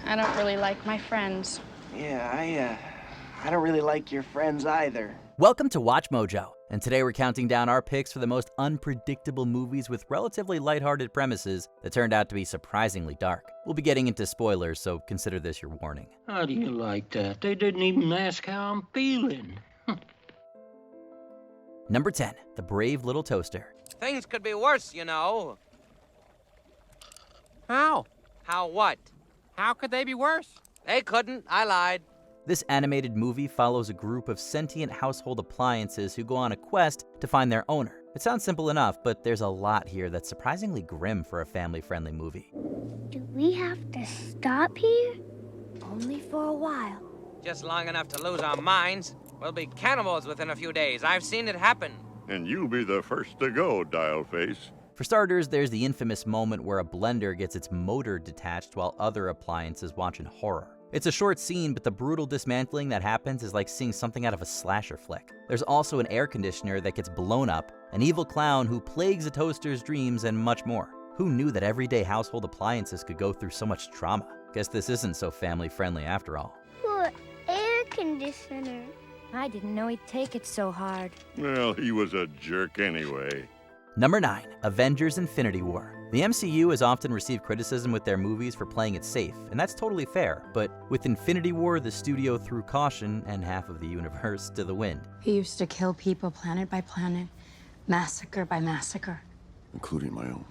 I don't really like my friends. Yeah, I don't really like your friends either. Welcome to Watch Mojo, and today we're counting down our picks for the most unpredictable movies with relatively lighthearted premises that turned out to be surprisingly dark. We'll be getting into spoilers, so consider this your warning. How do you like that? They didn't even ask how I'm feeling. Number 10, The Brave Little Toaster. Things could be worse, you know. How? How what? How could they be worse? They couldn't. I lied. This animated movie follows a group of sentient household appliances who go on a quest to find their owner. It sounds simple enough, but there's a lot here that's surprisingly grim for a family-friendly movie. Do we have to stop here? Only for a while. Just long enough to lose our minds. We'll be cannibals within a few days. I've seen it happen. And you'll be the first to go, Dialface. For starters, there's the infamous moment where a blender gets its motor detached while other appliances watch in horror. It's a short scene, but the brutal dismantling that happens is like seeing something out of a slasher flick. There's also an air conditioner that gets blown up, an evil clown who plagues a toaster's dreams, and much more. Who knew that everyday household appliances could go through so much trauma? Guess this isn't so family-friendly after all. Poor air conditioner. I didn't know he'd take it so hard. Well, he was a jerk anyway. Number 9, Avengers: Infinity War. The MCU has often received criticism with their movies for playing it safe, and that's totally fair, but with Infinity War, the studio threw caution and half of the universe to the wind. He used to kill people planet by planet, massacre by massacre. Including my own.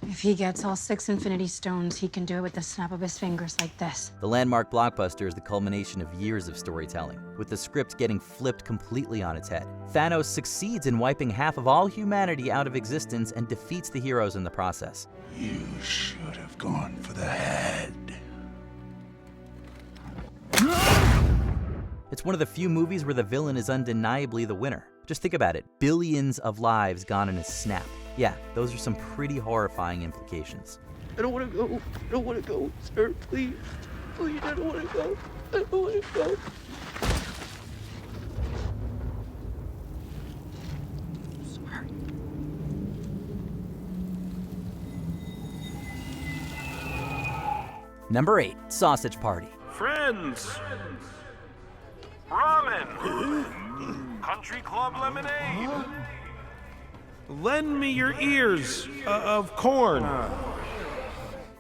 If he gets all 6 Infinity Stones, he can do it with the snap of his fingers like this. The landmark blockbuster is the culmination of years of storytelling, with the script getting flipped completely on its head. Thanos succeeds in wiping half of all humanity out of existence and defeats the heroes in the process. You should have gone for the head. It's one of the few movies where the villain is undeniably the winner. Just think about it, billions of lives gone in a snap. Yeah, those are some pretty horrifying implications. I don't want to go. I don't want to go, sir. Please. Please, I don't want to go. I don't want to go. Sorry. Number 8, Sausage Party. Friends! Ramen! Country Club lemonade! Lend me your ears of corn.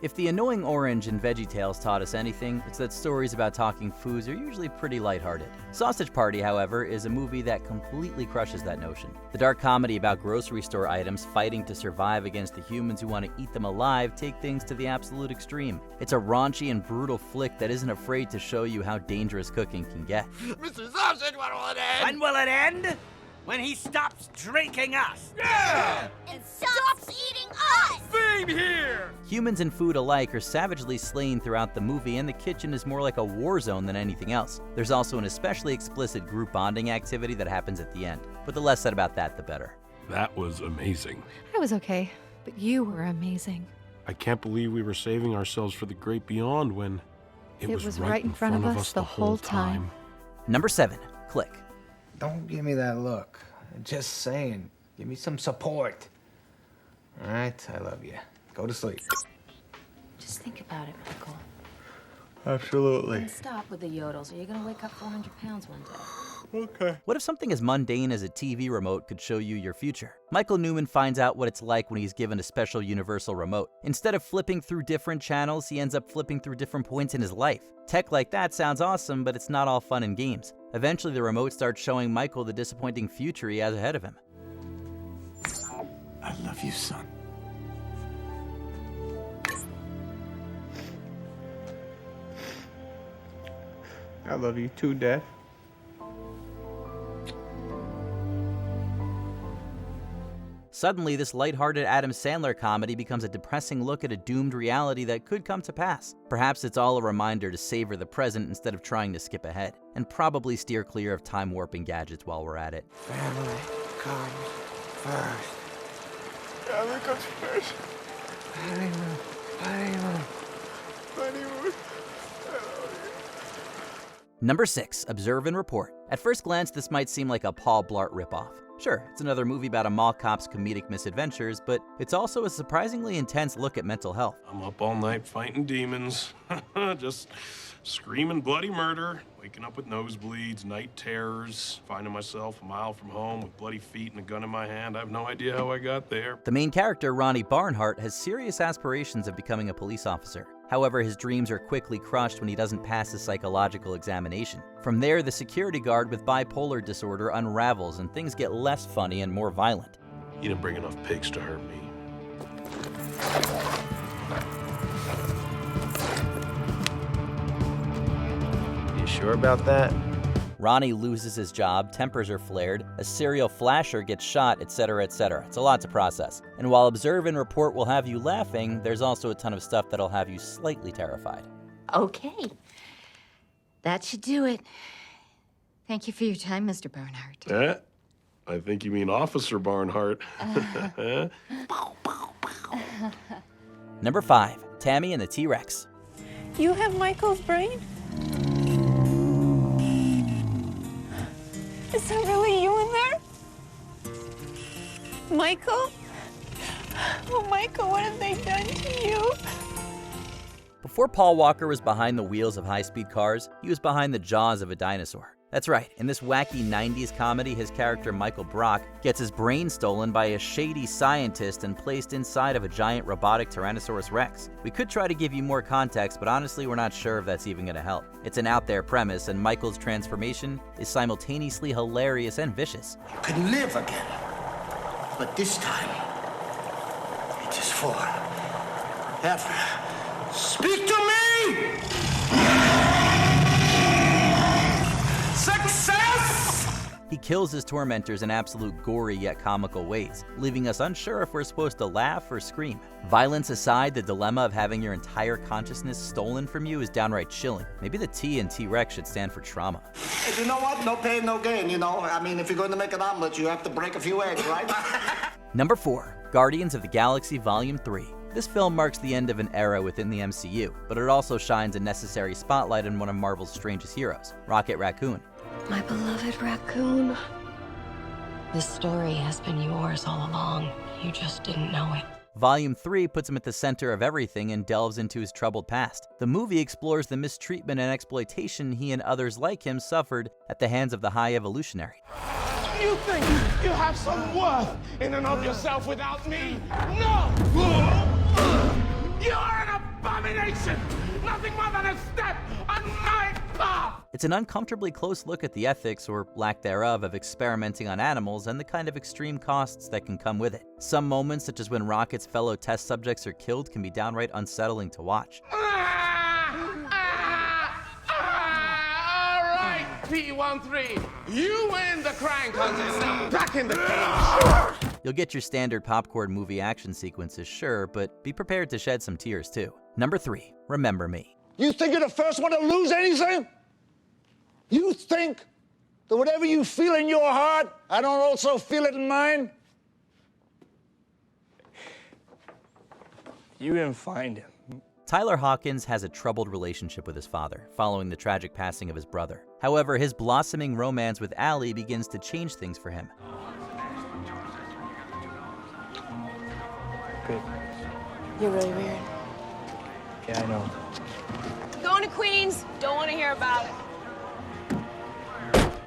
If the annoying orange in VeggieTales taught us anything, it's that stories about talking foods are usually pretty lighthearted. Sausage Party, however, is a movie that completely crushes that notion. The dark comedy about grocery store items fighting to survive against the humans who want to eat them alive take things to the absolute extreme. It's a raunchy and brutal flick that isn't afraid to show you how dangerous cooking can get. Mr. Sausage, when will it end? When will it end? When he stops drinking us. Yeah! And stops eating us! Same here! Humans and food alike are savagely slain throughout the movie, and the kitchen is more like a war zone than anything else. There's also an especially explicit group bonding activity that happens at the end, but the less said about that, the better. That was amazing. I was okay, but you were amazing. I can't believe we were saving ourselves for the great beyond when it was right in front of us the whole time. Number 7, Click. Don't give me that look. Just saying. Give me some support. All right, I love you. Go to sleep. Just think about it, Michael. Absolutely. And stop with the yodels, or you're gonna wake up 400 pounds one day. Okay. What if something as mundane as a TV remote could show you your future? Michael Newman finds out what it's like when he's given a special universal remote. Instead of flipping through different channels, he ends up flipping through different points in his life. Tech like that sounds awesome, but it's not all fun and games. Eventually, the remote starts showing Michael the disappointing future he has ahead of him. I love you, son. I love you too, Dad. Suddenly, this lighthearted Adam Sandler comedy becomes a depressing look at a doomed reality that could come to pass. Perhaps it's all a reminder to savor the present instead of trying to skip ahead, and probably steer clear of time-warping gadgets while we're at it. Family comes first. Family comes first. Honeymoon. Honeymoon. Honeymoon. Number 6, Observe and Report. At first glance, this might seem like a Paul Blart ripoff. Sure, it's another movie about a mall cop's comedic misadventures, but it's also a surprisingly intense look at mental health. I'm up all night fighting demons, just screaming bloody murder, waking up with nosebleeds, night terrors, finding myself a mile from home with bloody feet and a gun in my hand. I have no idea how I got there. The main character, Ronnie Barnhart, has serious aspirations of becoming a police officer. However, his dreams are quickly crushed when he doesn't pass his psychological examination. From there, the security guard with bipolar disorder unravels and things get less funny and more violent. You didn't bring enough pigs to hurt me. You sure about that? Ronnie loses his job, tempers are flared, a serial flasher gets shot, etc., etc. It's a lot to process. And while observe and report will have you laughing, there's also a ton of stuff that'll have you slightly terrified. Okay. That should do it. Thank you for your time, Mr. Barnhart. I think you mean Officer Barnhart. Number 5, Tammy and the T-Rex. You have Michael's brain? Is that really you in there? Michael? Oh, Michael, what have they done to you? Before Paul Walker was behind the wheels of high-speed cars, he was behind the jaws of a dinosaur. That's right, in this wacky 90s comedy, his character Michael Brock gets his brain stolen by a shady scientist and placed inside of a giant robotic Tyrannosaurus Rex. We could try to give you more context, but honestly we're not sure if that's even going to help. It's an out there premise, and Michael's transformation is simultaneously hilarious and vicious. You can live again. But this time, it is forever. Speak to me! Success! He kills his tormentors in absolute gory yet comical ways, leaving us unsure if we're supposed to laugh or scream. Violence aside, the dilemma of having your entire consciousness stolen from you is downright chilling. Maybe the T in T-Rex should stand for trauma. You know what? No pain, no gain, you know? I mean, if you're going to make an omelet, you have to break a few eggs, right? Number 4, Guardians of the Galaxy Volume 3. This film marks the end of an era within the MCU, but it also shines a necessary spotlight on one of Marvel's strangest heroes, Rocket Raccoon. My beloved raccoon. This story has been yours all along. You just didn't know it. Volume 3 puts him at the center of everything and delves into his troubled past. The movie explores the mistreatment and exploitation he and others like him suffered at the hands of the High Evolutionary. You think you have some worth in and of yourself without me? No! You are an abomination! Nothing more than a step on my path! It's an uncomfortably close look at the ethics, or lack thereof, of experimenting on animals and the kind of extreme costs that can come with it. Some moments, such as when Rocket's fellow test subjects are killed, can be downright unsettling to watch. All right, P13, you win the crying contest. Now back in the cage. You'll get your standard popcorn movie action sequences, sure, but be prepared to shed some tears too. Number 3, Remember Me. You think you're the first one to lose anything? You think that whatever you feel in your heart, I don't also feel it in mine? You didn't find him. Tyler Hawkins has a troubled relationship with his father, following the tragic passing of his brother. However, his blossoming romance with Allie begins to change things for him. Good. You're really weird. Yeah, I know. Going to Queens. Don't want to hear about it.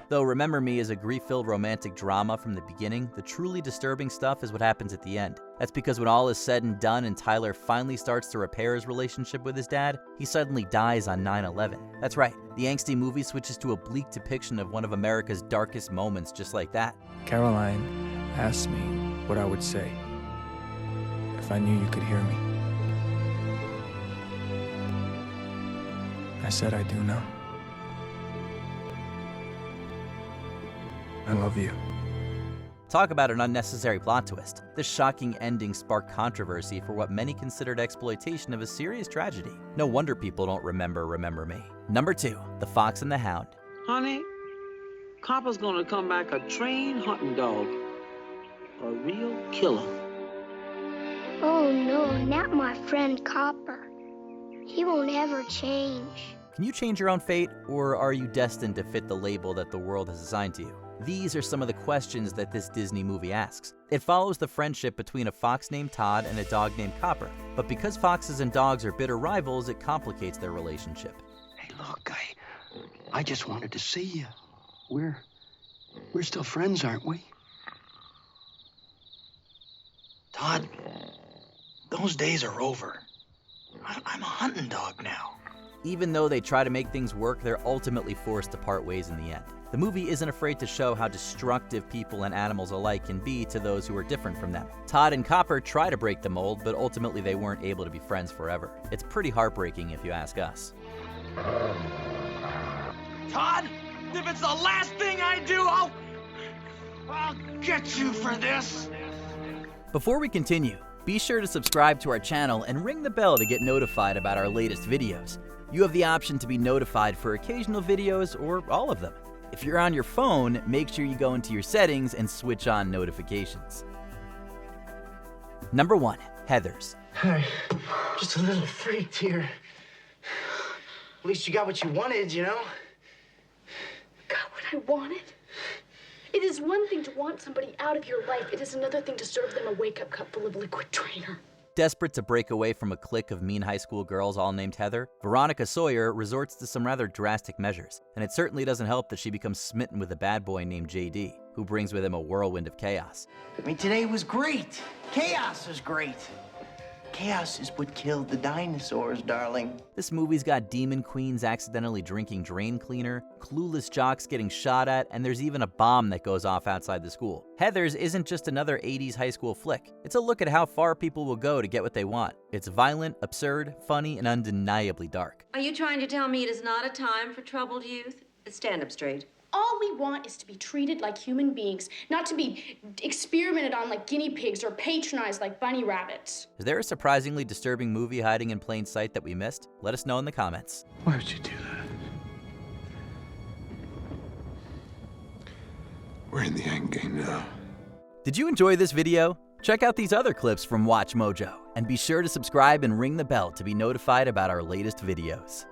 Though Remember Me is a grief-filled romantic drama from the beginning, the truly disturbing stuff is what happens at the end. That's because when all is said and done and Tyler finally starts to repair his relationship with his dad, he suddenly dies on 9/11. That's right, the angsty movie switches to a bleak depiction of one of America's darkest moments just like that. Caroline asked me what I would say if I knew you could hear me. I said I do now. I love you. Talk about an unnecessary plot twist. This shocking ending sparked controversy for what many considered exploitation of a serious tragedy. No wonder people don't Remember Me. Number 2, The Fox and the Hound. Honey, Copper's gonna come back a trained hunting dog. A real killer. Oh no, not my friend Copper. He won't ever change. Can you change your own fate, or are you destined to fit the label that the world has assigned to you? These are some of the questions that this Disney movie asks. It follows the friendship between a fox named Todd and a dog named Copper, but because foxes and dogs are bitter rivals, it complicates their relationship. Hey, look, I just wanted to see you. We're still friends, aren't we? Todd, those days are over. I'm a hunting dog now. Even though they try to make things work, they're ultimately forced to part ways in the end. The movie isn't afraid to show how destructive people and animals alike can be to those who are different from them. Todd and Copper try to break the mold, but ultimately they weren't able to be friends forever. It's pretty heartbreaking if you ask us. Todd, if it's the last thing I do, I'll get you for this. Before we continue, be sure to subscribe to our channel and ring the bell to get notified about our latest videos. You have the option to be notified for occasional videos or all of them. If you're on your phone, make sure you go into your settings and switch on notifications. Number 1, Heathers. Hey, just a little freaked here. At least you got what you wanted, you know? Got what I wanted? It is one thing to want somebody out of your life. It is another thing to serve them a wake-up cup full of liquid trainer. Desperate to break away from a clique of mean high school girls all named Heather, Veronica Sawyer resorts to some rather drastic measures, and it certainly doesn't help that she becomes smitten with a bad boy named JD, who brings with him a whirlwind of chaos. I mean, today was great. Chaos is great. Chaos is what killed the dinosaurs, darling. This movie's got demon queens accidentally drinking drain cleaner, clueless jocks getting shot at, and there's even a bomb that goes off outside the school. Heathers isn't just another 80s high school flick. It's a look at how far people will go to get what they want. It's violent, absurd, funny, and undeniably dark. Are you trying to tell me it is not a time for troubled youth? Stand up straight. All we want is to be treated like human beings, not to be experimented on like guinea pigs or patronized like bunny rabbits. Is there a surprisingly disturbing movie hiding in plain sight that we missed? Let us know in the comments. Why would you do that? We're in the end game now. Did you enjoy this video? Check out these other clips from Watch Mojo, and be sure to subscribe and ring the bell to be notified about our latest videos.